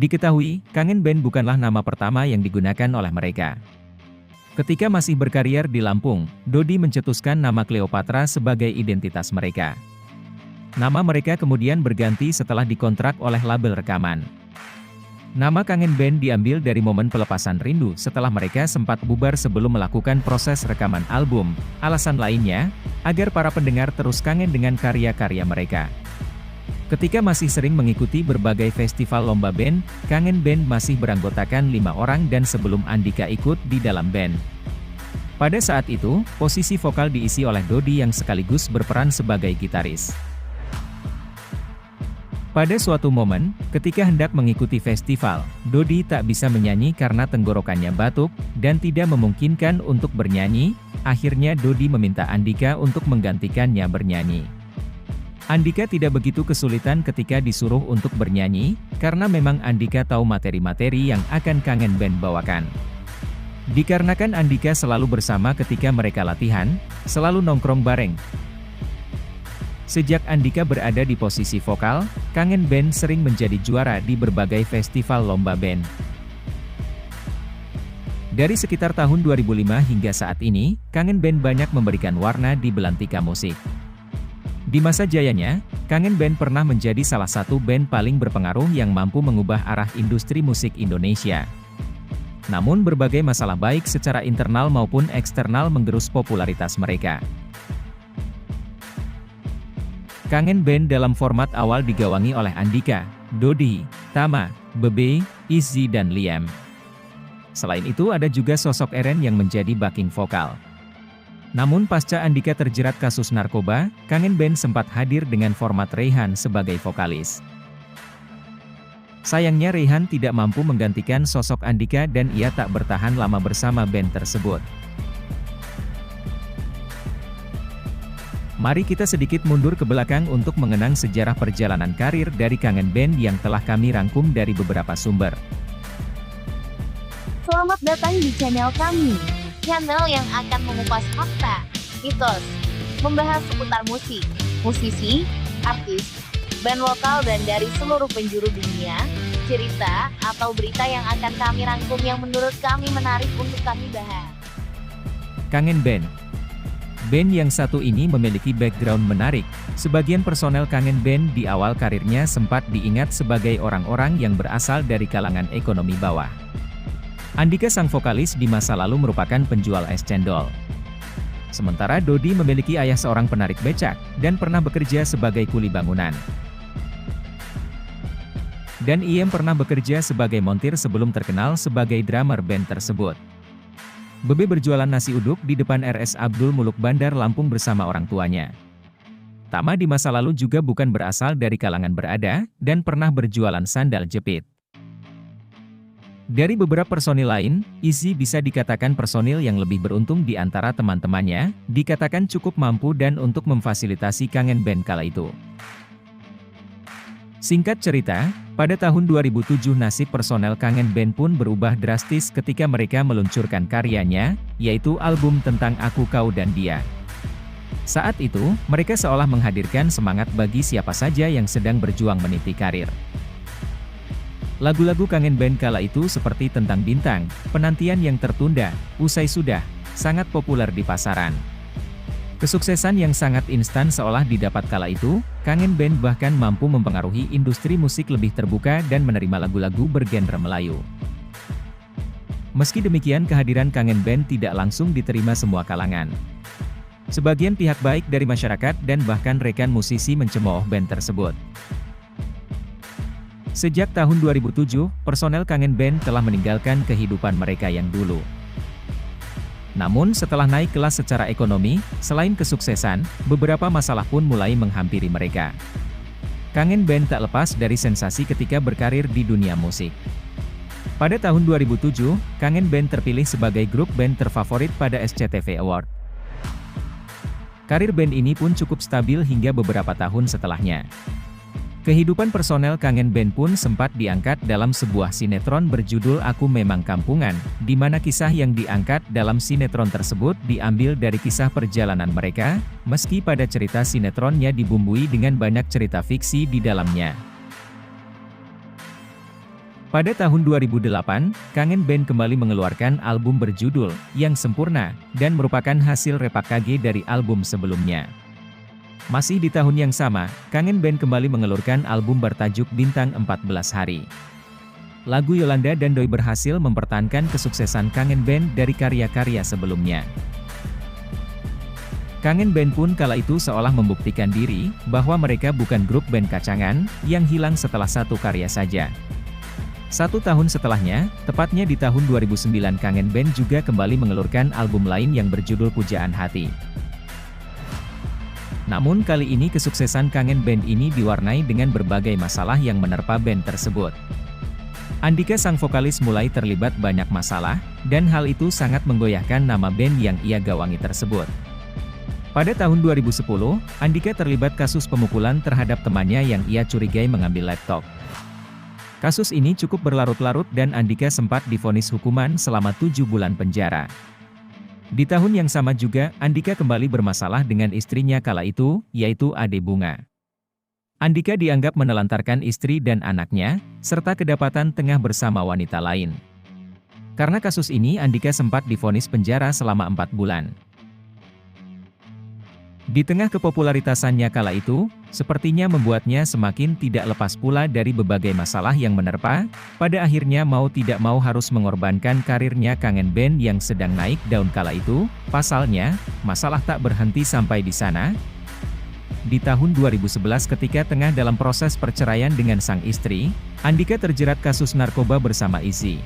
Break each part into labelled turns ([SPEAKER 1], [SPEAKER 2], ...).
[SPEAKER 1] Diketahui, Kangen Band bukanlah nama pertama yang digunakan oleh mereka. Ketika masih berkarier di Lampung, Dodi mencetuskan nama Cleopatra sebagai identitas mereka. Nama mereka kemudian berganti setelah dikontrak oleh label rekaman. Nama Kangen Band diambil dari momen pelepasan rindu setelah mereka sempat bubar sebelum melakukan proses rekaman album. Alasan lainnya, agar para pendengar terus kangen dengan karya-karya mereka. Ketika masih sering mengikuti berbagai festival lomba band, Kangen Band masih beranggotakan 5 orang dan sebelum Andika ikut di dalam band. Pada saat itu, posisi vokal diisi oleh Dodi yang sekaligus berperan sebagai gitaris. Pada suatu momen, ketika hendak mengikuti festival, Dodi tak bisa menyanyi karena tenggorokannya batuk, dan tidak memungkinkan untuk bernyanyi. Akhirnya Dodi meminta Andika untuk menggantikannya bernyanyi. Andika tidak begitu kesulitan ketika disuruh untuk bernyanyi, karena memang Andika tahu materi-materi yang akan Kangen Band bawakan. Dikarenakan Andika selalu bersama ketika mereka latihan, selalu nongkrong bareng. Sejak Andika berada di posisi vokal, Kangen Band sering menjadi juara di berbagai festival lomba band. Dari sekitar tahun 2005 hingga saat ini, Kangen Band banyak memberikan warna di belantika musik. Di masa jayanya, Kangen Band pernah menjadi salah satu band paling berpengaruh yang mampu mengubah arah industri musik Indonesia. Namun berbagai masalah baik secara internal maupun eksternal menggerus popularitas mereka. Kangen Band dalam format awal digawangi oleh Andika, Dodi, Tama, Bebe, Izzy dan Liam. Selain itu ada juga sosok Eren yang menjadi backing vokal. Namun pasca Andika terjerat kasus narkoba, Kangen Band sempat hadir dengan format Reyhan sebagai vokalis. Sayangnya Reyhan tidak mampu menggantikan sosok Andika dan ia tak bertahan lama bersama band tersebut. Mari kita sedikit mundur ke belakang untuk mengenang sejarah perjalanan karir dari Kangen Band yang telah kami rangkum dari beberapa sumber.
[SPEAKER 2] Selamat datang di channel kami. Channel yang akan mengupas fakta, mitos, membahas seputar musik, musisi, artis, band lokal dan dari seluruh penjuru dunia, cerita atau berita yang akan kami rangkum yang menurut kami menarik untuk kami bahas.
[SPEAKER 1] Kangen Band. Band yang satu ini memiliki background menarik. Sebagian personel Kangen Band di awal karirnya sempat diingat sebagai orang-orang yang berasal dari kalangan ekonomi bawah. Andika sang vokalis di masa lalu merupakan penjual es cendol. Sementara Dodi memiliki ayah seorang penarik becak, dan pernah bekerja sebagai kuli bangunan. Dan Iem pernah bekerja sebagai montir sebelum terkenal sebagai drummer band tersebut. Bebe berjualan nasi uduk di depan RS Abdul Muluk Bandar Lampung bersama orang tuanya. Tama di masa lalu juga bukan berasal dari kalangan berada, dan pernah berjualan sandal jepit. Dari beberapa personil lain, Izzy bisa dikatakan personil yang lebih beruntung di antara teman-temannya, dikatakan cukup mampu dan untuk memfasilitasi Kangen Band kala itu. Singkat cerita, pada tahun 2007 nasib personel Kangen Band pun berubah drastis ketika mereka meluncurkan karyanya, yaitu album tentang Aku Kau dan Dia. Saat itu, mereka seolah menghadirkan semangat bagi siapa saja yang sedang berjuang meniti karir. Lagu-lagu Kangen Band kala itu seperti Tentang Bintang, Penantian yang Tertunda, Usai Sudah, sangat populer di pasaran. Kesuksesan yang sangat instan seolah didapat kala itu, Kangen Band bahkan mampu mempengaruhi industri musik lebih terbuka dan menerima lagu-lagu bergenre Melayu. Meski demikian kehadiran Kangen Band tidak langsung diterima semua kalangan. Sebagian pihak baik dari masyarakat dan bahkan rekan musisi mencemooh band tersebut. Sejak tahun 2007, personel Kangen Band telah meninggalkan kehidupan mereka yang dulu. Namun setelah naik kelas secara ekonomi, selain kesuksesan, beberapa masalah pun mulai menghampiri mereka. Kangen Band tak lepas dari sensasi ketika berkarir di dunia musik. Pada tahun 2007, Kangen Band terpilih sebagai grup band terfavorit pada SCTV Award. Karir band ini pun cukup stabil hingga beberapa tahun setelahnya. Kehidupan personel Kangen Band pun sempat diangkat dalam sebuah sinetron berjudul Aku Memang Kampungan, di mana kisah yang diangkat dalam sinetron tersebut diambil dari kisah perjalanan mereka, meski pada cerita sinetronnya dibumbui dengan banyak cerita fiksi di dalamnya. Pada tahun 2008, Kangen Band kembali mengeluarkan album berjudul Yang Sempurna, dan merupakan hasil repakage dari album sebelumnya. Masih di tahun yang sama, Kangen Band kembali mengeluarkan album bertajuk Bintang 14 Hari. Lagu Yolanda dan Doi berhasil mempertahankan kesuksesan Kangen Band dari karya-karya sebelumnya. Kangen Band pun kala itu seolah membuktikan diri, bahwa mereka bukan grup band kacangan, yang hilang setelah satu karya saja. 1 tahun setelahnya, tepatnya di tahun 2009 Kangen Band juga kembali mengeluarkan album lain yang berjudul Pujaan Hati. Namun kali ini kesuksesan Kangen Band ini diwarnai dengan berbagai masalah yang menerpa band tersebut. Andika sang vokalis mulai terlibat banyak masalah, dan hal itu sangat menggoyahkan nama band yang ia gawangi tersebut. Pada tahun 2010, Andika terlibat kasus pemukulan terhadap temannya yang ia curigai mengambil laptop. Kasus ini cukup berlarut-larut dan Andika sempat divonis hukuman selama 7 bulan penjara. Di tahun yang sama juga, Andika kembali bermasalah dengan istrinya kala itu, yaitu Ade Bunga. Andika dianggap menelantarkan istri dan anaknya, serta kedapatan tengah bersama wanita lain. Karena kasus ini Andika sempat divonis penjara selama 4 bulan. Di tengah kepopularitasannya kala itu, sepertinya membuatnya semakin tidak lepas pula dari berbagai masalah yang menerpa, pada akhirnya mau tidak mau harus mengorbankan karirnya Kangen Band yang sedang naik daun kala itu. Pasalnya, masalah tak berhenti sampai di sana. Di tahun 2011 ketika tengah dalam proses perceraian dengan sang istri, Andika terjerat kasus narkoba bersama Izzy.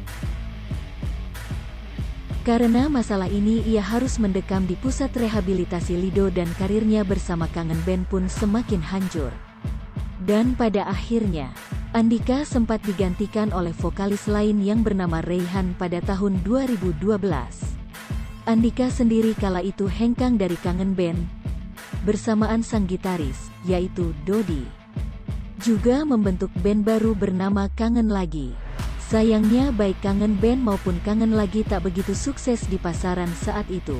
[SPEAKER 3] Karena masalah ini ia harus mendekam di pusat rehabilitasi Lido dan karirnya bersama Kangen Band pun semakin hancur. Dan pada akhirnya, Andika sempat digantikan oleh vokalis lain yang bernama Reyhan pada tahun 2012. Andika sendiri kala itu hengkang dari Kangen Band, bersamaan sang gitaris, yaitu Dodi. Juga membentuk band baru bernama Kangen Lagi. Sayangnya baik Kangen Band maupun Kangen Lagi tak begitu sukses di pasaran saat itu.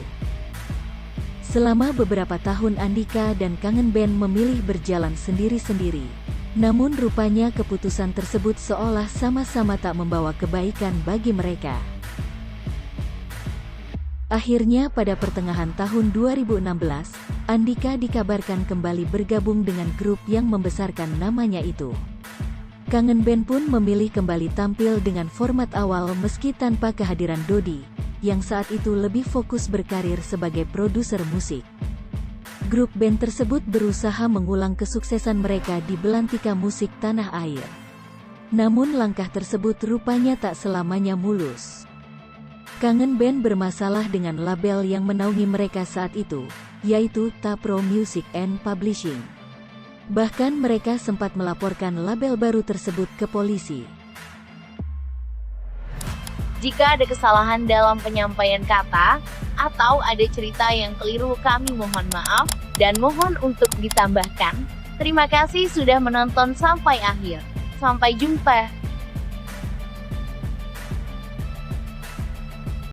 [SPEAKER 3] Selama beberapa tahun Andika dan Kangen Band memilih berjalan sendiri-sendiri. Namun rupanya keputusan tersebut seolah sama-sama tak membawa kebaikan bagi mereka. Akhirnya pada pertengahan tahun 2016, Andika dikabarkan kembali bergabung dengan grup yang membesarkan namanya itu. Kangen Band pun memilih kembali tampil dengan format awal meski tanpa kehadiran Dodi, yang saat itu lebih fokus berkarir sebagai produser musik. Grup band tersebut berusaha mengulang kesuksesan mereka di belantika musik tanah air. Namun langkah tersebut rupanya tak selamanya mulus. Kangen Band bermasalah dengan label yang menaungi mereka saat itu, yaitu Tapro Music and Publishing. Bahkan mereka sempat melaporkan label baru tersebut ke polisi.
[SPEAKER 2] Jika ada kesalahan dalam penyampaian kata, atau ada cerita yang keliru, kami mohon maaf, dan mohon untuk ditambahkan. Terima kasih sudah menonton sampai akhir. Sampai jumpa.